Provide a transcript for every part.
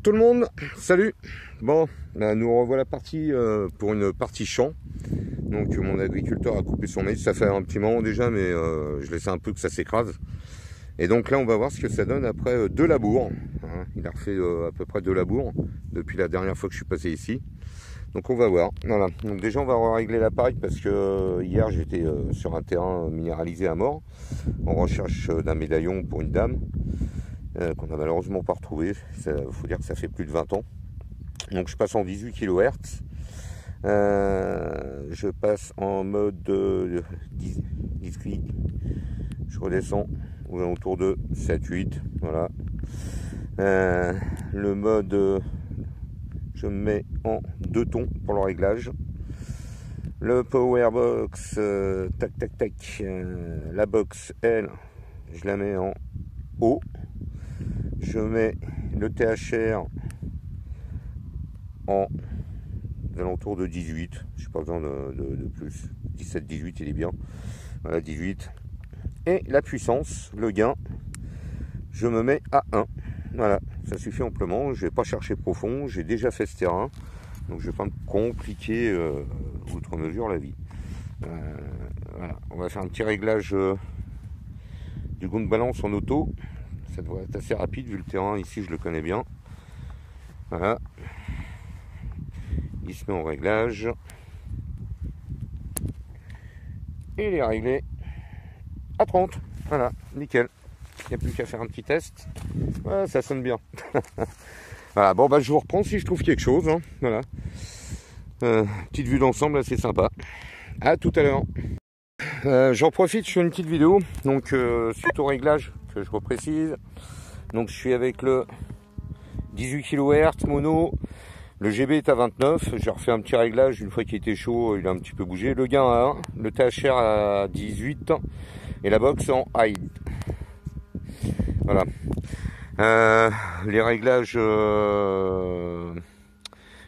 Tout le monde, salut. Bon, là, nous revoilà partis pour une partie champ. Donc mon agriculteur a coupé son maïs, ça fait un petit moment déjà, mais je laissais un peu que ça s'écrase. Et donc là, on va voir ce que ça donne après deux labours. Hein. Il a refait à peu près deux labours depuis la dernière fois que je suis passé ici. Donc on va voir. Voilà. Donc déjà, on va régler l'appareil parce que hier, j'étais sur un terrain minéralisé à mort en recherche d'un médaillon pour une dame. Qu'on n'a malheureusement pas retrouvé. Il faut dire que ça fait plus de 20 ans. Donc je passe en 18 kHz. Je passe en mode discret. Je redescends aux alentours de 7-8. Voilà. Le mode, je me mets en 2 tons pour le réglage. Le Powerbox, tac tac tac. La box, elle, je la mets en haut. Je mets le THR en alentours de 18. Je n'ai pas besoin de plus. 17-18, il est bien. Voilà, 18. Et la puissance, le gain, je me mets à 1. Voilà, ça suffit amplement. Je ne vais pas chercher profond. J'ai déjà fait ce terrain. Donc je ne vais pas me compliquer outre mesure la vie. Voilà, on va faire un petit réglage du gond de balance en auto. Ça devrait être assez rapide vu le terrain ici, je le connais bien. Voilà. Il se met en réglage. Et il est réglé à 30. Voilà, nickel. Il n'y a plus qu'à faire un petit test. Voilà, ça sonne bien. Voilà, bon bah je vous reprends si je trouve quelque chose. Hein. Voilà. Petite vue d'ensemble assez sympa. À tout à l'heure. J'en profite, je fais une petite vidéo. Donc suite au réglage, que je reprécise. Donc je suis avec le 18 kHz mono. Le GB est à 29. J'ai refait un petit réglage une fois qu'il était chaud, il a un petit peu bougé. Le gain à 1, le THR à 18 et la box en high. Voilà. Les réglages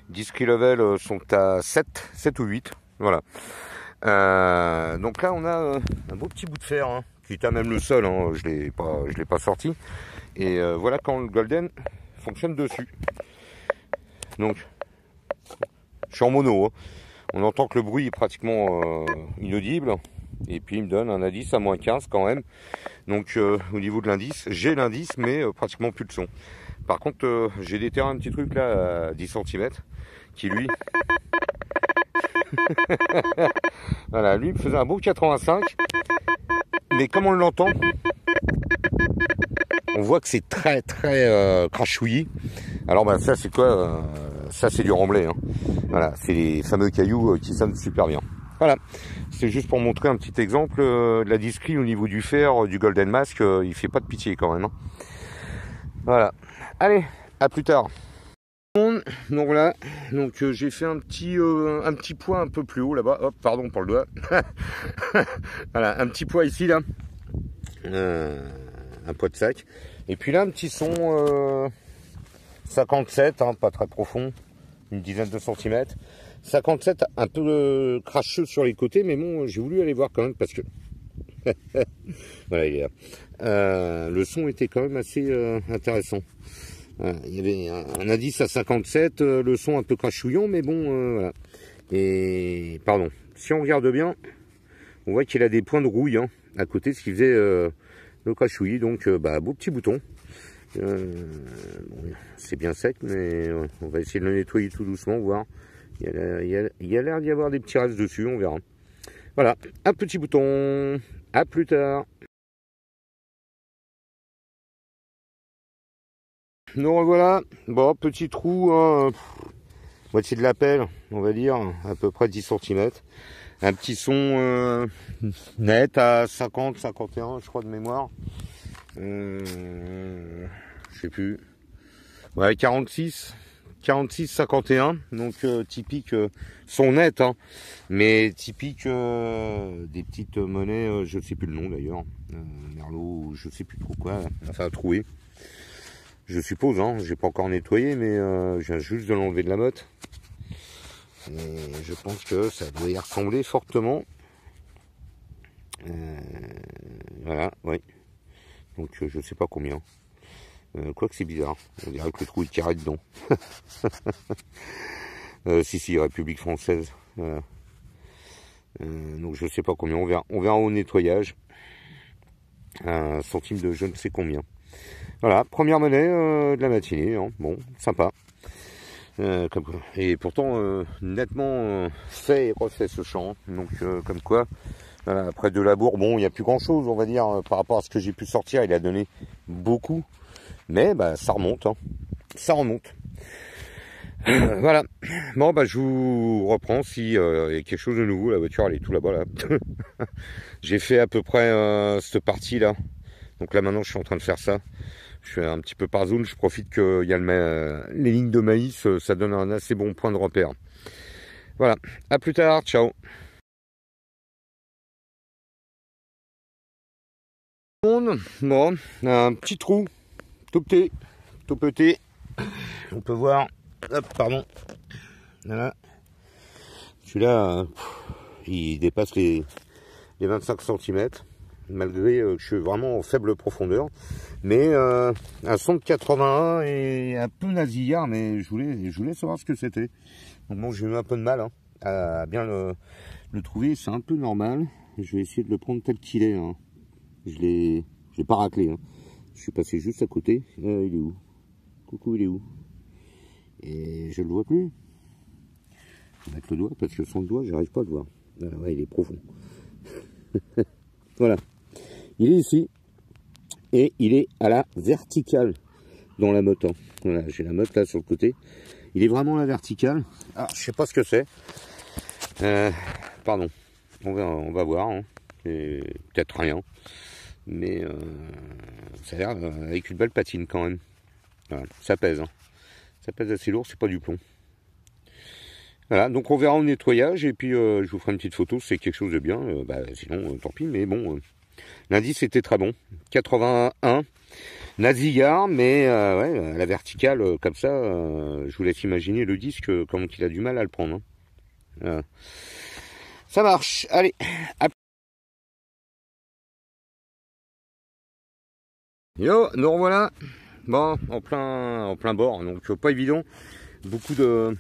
discrete level sont à 7 ou 8. Voilà. Donc là on a un beau petit bout de fer, hein, qui est à même le sol, hein, je l'ai pas sorti. Et voilà quand le Golden fonctionne dessus. Donc je suis en mono, hein. On entend que le bruit est pratiquement inaudible. Et puis il me donne un indice à moins 15 quand même. Donc au niveau de l'indice, j'ai l'indice mais pratiquement plus de son. Par contre j'ai déterré un petit truc là à 10 cm qui lui voilà, lui me faisait un beau 85. Mais comme on l'entend, on voit que c'est très crachouillis. Alors bah ça c'est quoi ça c'est du remblai, hein. Voilà, c'est les fameux cailloux qui sonnent super bien. Voilà, c'est juste pour montrer un petit exemple de la discrete au niveau du fer, du Golden Mask, il fait pas de pitié quand même, hein. Voilà, allez, à plus tard. Donc voilà, donc j'ai fait un petit poids un peu plus haut là-bas. Hop, pardon pour le doigt. Voilà, un petit poids ici là, un poids de sac. Et puis là un petit son 57, hein, pas très profond, une dizaine de centimètres. 57, un peu cracheux sur les côtés, mais bon, j'ai voulu aller voir quand même parce que voilà, il est là. Le son était quand même assez intéressant. Il y avait un indice à 57, le son un peu crachouillant, mais bon, voilà. Et pardon, si on regarde bien, on voit qu'il a des points de rouille, hein, à côté, ce qui faisait le crachouillis. Donc, beau petit bouton. Bon, c'est bien sec, mais on va essayer de le nettoyer tout doucement, voir. Il y a l'air d'y avoir des petits restes dessus, on verra. Voilà, un petit bouton. À plus tard. Nous revoilà. Bon, petit trou, hein, moitié de la pelle, on va dire, à peu près 10 cm. Un petit son net à 50, 51, je crois de mémoire. Je sais plus. Ouais, 46, 51. Donc typique, son net, hein, mais typique des petites monnaies, je sais plus le nom d'ailleurs. Merlot, je sais plus trop quoi. Enfin, troué. Je suppose, hein, j'ai pas encore nettoyé, mais je viens juste de l'enlever de la motte. Et je pense que ça doit y ressembler fortement. Voilà, oui. Donc je sais pas combien. Quoique c'est bizarre, on dirait que le trou est carré dedans. Si, République française. Voilà. Donc je sais pas combien, on verra au nettoyage. 1 centime de je ne sais combien. Voilà, première monnaie de la matinée, hein. Bon, sympa. Et pourtant, nettement fait et refait ce champ. Donc comme quoi, voilà, après de labour, bon, il n'y a plus grand chose, on va dire, par rapport à ce que j'ai pu sortir. Il a donné beaucoup. Mais bah, ça remonte, hein. Ça remonte. Voilà. Bon, bah, je vous reprends si y a quelque chose de nouveau. La voiture, elle est tout là-bas, là. J'ai fait à peu près cette partie-là. Donc là, maintenant, je suis en train de faire ça. Je fais un petit peu par zone. Je profite qu'il y a les lignes de maïs. Ça donne un assez bon point de repère. Voilà. À plus tard. Ciao. Bon, un petit trou. Tout petit. On peut voir. Hop, pardon. Voilà. Celui-là, il dépasse les 25 cm, malgré que je suis vraiment en faible profondeur. Mais un son de 81 et un peu nasillard, mais je voulais savoir ce que c'était. Donc bon, j'ai eu un peu de mal, hein, à bien le trouver. C'est un peu normal. Je vais essayer de le prendre tel qu'il est. Hein. Je l'ai pas raclé. Hein. Je suis passé juste à côté. Il est où? Coucou, il est où? Et je le vois plus. Je vais mettre le doigt parce que sans le doigt, j'arrive pas à le voir. Voilà, ouais, il est profond. Voilà. Il est ici. Et il est à la verticale dans la motte. Hein. Voilà, j'ai la motte là sur le côté. Il est vraiment à la verticale. Ah, je sais pas ce que c'est. Pardon. On va voir. Hein. Peut-être rien. Mais ça a l'air avec une belle patine quand même. Voilà, ça pèse. Hein. Ça pèse assez lourd, c'est pas du plomb. Voilà, donc on verra au nettoyage et puis je vous ferai une petite photo si c'est quelque chose de bien. Sinon, tant pis, mais bon, l'indice était très bon. 81, nasillard, mais ouais, à la verticale, comme ça, je vous laisse imaginer le disque, comment il a du mal à le prendre. Hein. Ça marche, allez, à... Yo, nous revoilà. Bon, en plein bord, donc pas évident. Beaucoup de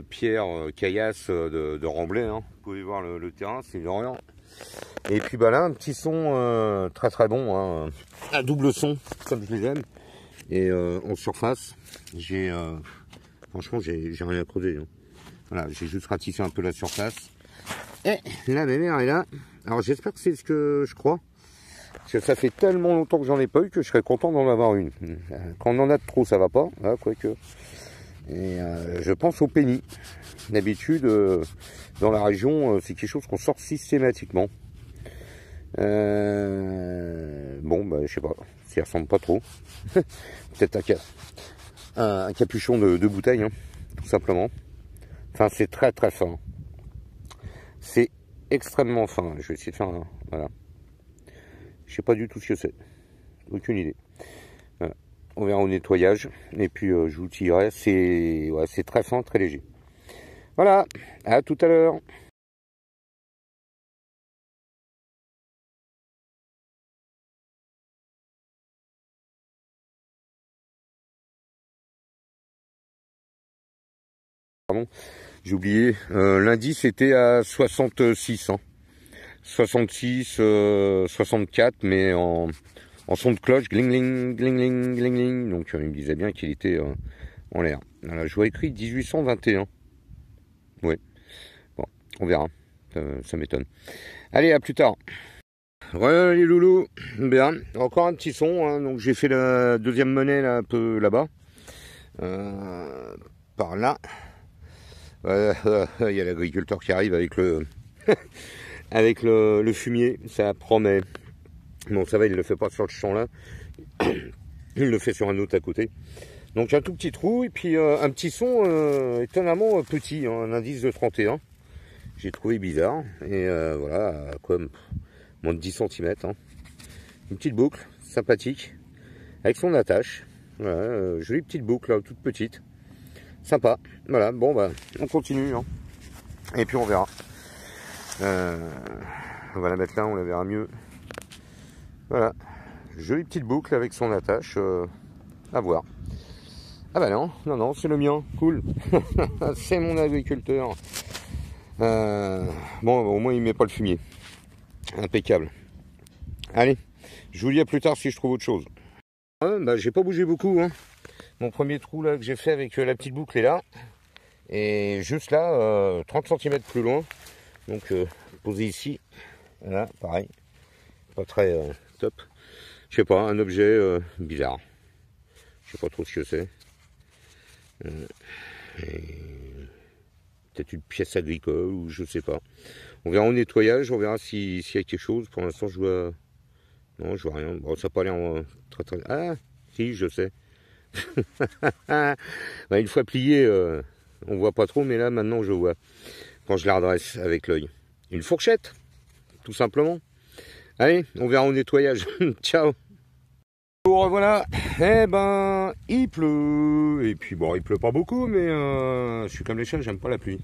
pierres, caillasses de remblai. Hein. Vous pouvez voir le terrain, c'est une horreur. Et puis bah là, un petit son très très bon, hein. Un double son, comme je les aime. Et en surface, franchement, j'ai rien à creuser. Hein. Voilà, j'ai juste ratissé un peu la surface. Et la mémère est là. Alors j'espère que c'est ce que je crois. Parce que ça fait tellement longtemps que j'en ai pas eu que je serais content d'en avoir une. Quand on en a de trop, ça va pas, hein, quoique. Et je pense au penny. D'habitude, dans la région, c'est quelque chose qu'on sort systématiquement. Bon, bah, je sais pas, ça ressemble pas trop. Peut-être un capuchon de bouteille, hein, tout simplement. Enfin, c'est très très fin. C'est extrêmement fin. Je vais essayer de faire un... Voilà. Je sais pas du tout ce que c'est. Aucune idée. Voilà. On verra au nettoyage. Et puis, je vous tirerai. C'est très fin, très léger. Voilà. À tout à l'heure. Pardon, j'ai oublié. Lundi, c'était à 66. Hein. 66, 64, mais en son de cloche, gling gling, gling gling, gling gling. Donc il me disait bien qu'il était en l'air. Voilà, je vois écrit 1821. Ouais. Bon, on verra. Ça m'étonne. Allez, à plus tard. Ouais, les loulous. Bien. Encore un petit son. Hein. Donc j'ai fait la deuxième monnaie là, un peu là-bas. Par là. Il y a l'agriculteur qui arrive avec le avec le fumier. Ça promet. Bon, ça va, il ne le fait pas sur le champ là. Il le fait sur un autre à côté. Donc un tout petit trou et puis un petit son étonnamment petit, hein, un indice de 31. J'ai trouvé bizarre. Et voilà, comme moins de 10 cm. Hein. Une petite boucle sympathique avec son attache. Voilà, jolie petite boucle, là, toute petite. Sympa. Voilà, bon bah on continue. Hein. Et puis on verra. On va la mettre là, on la verra mieux. Voilà. jolie petite boucle avec son attache, à voir. Ah bah non, non, non, c'est le mien, cool. C'est mon agriculteur. Bon, au moins il met pas le fumier. Impeccable. Allez, je vous dis à plus tard si je trouve autre chose. Bah, j'ai pas bougé beaucoup, hein. Mon premier trou là que j'ai fait avec la petite boucle est là. Et juste là, 30 cm plus loin. Donc posé ici. Voilà, pareil. Pas très top. Je sais pas, un objet bizarre. Je sais pas trop ce que c'est. Peut-être une pièce agricole ou je sais pas. On verra au nettoyage, on verra s'il y a quelque chose. Pour l'instant, je vois. Non, je vois rien. Bon, ça n'a pas l'air très très. Ah, si, je sais. Bah, une fois plié, on voit pas trop, mais là maintenant je vois. Quand je la redresse avec l'œil. Une fourchette, tout simplement. Allez, on verra au nettoyage. Ciao. Bon, voilà. Eh ben, il pleut. Et puis bon, il pleut pas beaucoup, mais je suis comme les chiens, j'aime pas la pluie.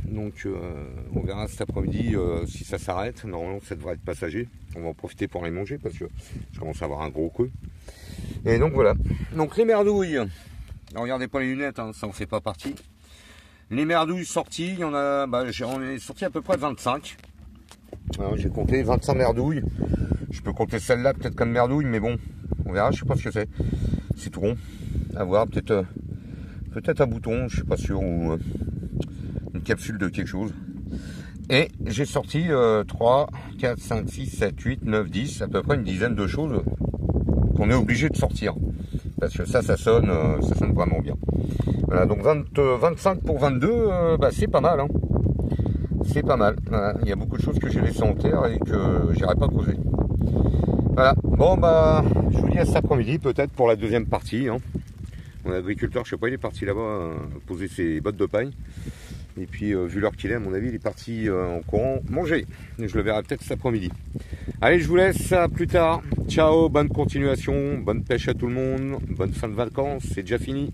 Donc on verra cet après-midi si ça s'arrête. Normalement ça devrait être passager. On va en profiter pour les manger parce que je commence à avoir un gros creux. Et donc voilà. Donc les merdouilles. Alors, regardez pas les lunettes, hein, ça en fait pas partie. Les merdouilles sorties, il y en a. J'en ai sorti à peu près 25. J'ai compté 25 merdouilles. Je peux compter celle-là peut-être comme merdouille, mais bon, on verra, je sais pas ce que c'est. C'est tout rond. À voir, peut-être un bouton, je suis pas sûr, ou une capsule de quelque chose. Et j'ai sorti 3, 4, 5, 6, 7, 8, 9, 10, à peu près une dizaine de choses qu'on est obligé de sortir. Parce que ça sonne vraiment bien. Voilà, donc 25 pour 22, c'est pas mal. Hein. C'est pas mal. Voilà, il y a beaucoup de choses que j'ai laissées en terre et que j'irai pas creuser. Voilà, bon je vous dis à cet après-midi peut-être pour la deuxième partie. Hein. Mon agriculteur, je sais pas, il est parti là-bas poser ses bottes de paille. Et puis vu l'heure qu'il est, à mon avis, il est parti en courant manger. Et je le verrai peut-être cet après-midi. Allez, je vous laisse, à plus tard. Ciao, bonne continuation, bonne pêche à tout le monde, bonne fin de vacances, c'est déjà fini.